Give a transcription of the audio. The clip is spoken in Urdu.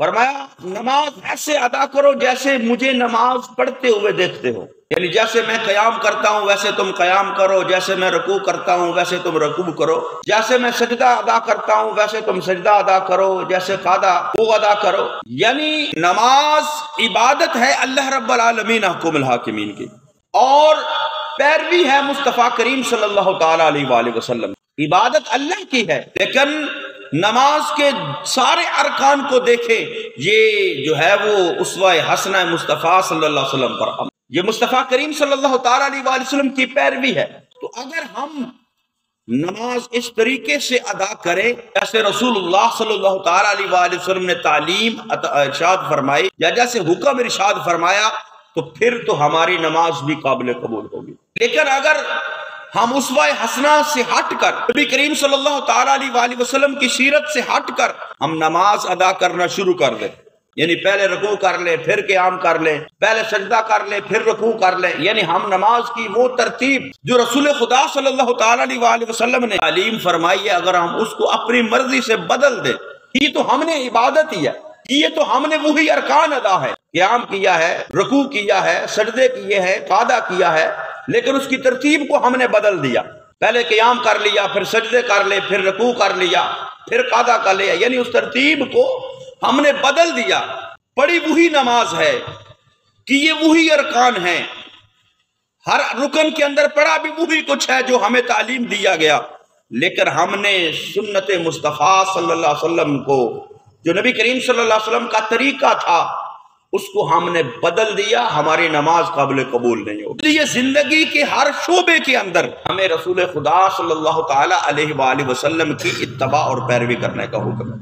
فرمایا نماز ایسے ادا کرو جیسے مجھے نماز پڑھتے ہوئے دیکھتے ہو، یعنی جیسے میں قیام کرتا ہوں ویسے تم قیام کرو، جیسے میں رکوع کرتا ہوں ویسے تم رکوع کرو، جیسے میں سجدہ ادا کرتا ہوں ویسے تم سجدہ ادا کرو، جیسے قاعدہ وہ ادا کرو۔ یعنی نماز عبادت ہے اللہ رب العالمین حکم الحاکمین کی، اور پیروی ہے مصطفیٰ کریم صلی اللہ تعالیٰ علیہ وآلہ وسلم۔ عبادت اللہ کی ہے، لیکن نماز کے سارے ارکان کو دیکھیں، یہ جو ہے وہ اسوہ حسنہ مصطفیٰ صلی اللہ علیہ وسلم پر عمل، یہ مصطفیٰ کریم صلی اللہ تعالیٰ علیہ وآلہ وسلم کی پیروی ہے۔ تو اگر ہم نماز اس طریقے سے ادا کریں جیسے رسول اللہ صلی اللہ تعالیٰ علیہ وآلہ وسلم نے تعلیم ارشاد فرمائی یا جیسے حکم ارشاد فرمایا، تو پھر تو ہماری نماز بھی قابل قبول ہوگی۔ لیکن اگر ہم اسوہ حسنہ سے ہٹ کر، نبی کریم صلی اللہ تعالیٰ علیہ وآلہ وسلم کی سیرت سے ہٹ کر ہم نماز ادا کرنا شروع کر دیں، یعنی پہلے رکوع کر لیں پھر قیام کر لیں، پہلے سجدہ کر لیں پھر رکوع کر لیں، یعنی ہم نماز کی وہ ترتیب جو رسول خدا صلی اللہ تعالیٰ علیہ وآلہ وسلم نے تعلیم فرمائی ہے، اگر ہم اس کو اپنی مرضی سے بدل دیں، یہ تو ہم نے عبادت ہی ہے، یہ تو ہم نے وہی ارکان ادا ہے، قیام کیا ہے، رکوع کیا ہے، سجدے کیے ہیں، قعدہ کیا ہے، لیکن اس کی ترتیب کو ہم نے بدل دیا، پہلے قیام کر لیا پھر سجدے کر لے پھر رکوع کر لیا پھر قعدہ کر لیا، یعنی اس ترتیب کو ہم نے بدل دیا۔ پڑھی وہی نماز ہے کہ یہ وہی ارکان ہیں، ہر رکن کے اندر پڑھا بھی وہی کچھ ہے جو ہمیں تعلیم دیا گیا، لیکن ہم نے سنت مصطفیٰ صلی اللہ علیہ وسلم کو، جو نبی کریم صلی اللہ علیہ وسلم کا طریقہ تھا، اس کو ہم نے بدل دیا، ہماری نماز قابل قبول نہیں ہوگی۔ یہ زندگی کے ہر شعبے کے اندر ہمیں رسول خدا صلی اللہ تعالیٰ علیہ وآلہ وسلم کی اتباع اور پیروی کرنے کا حکم ہے۔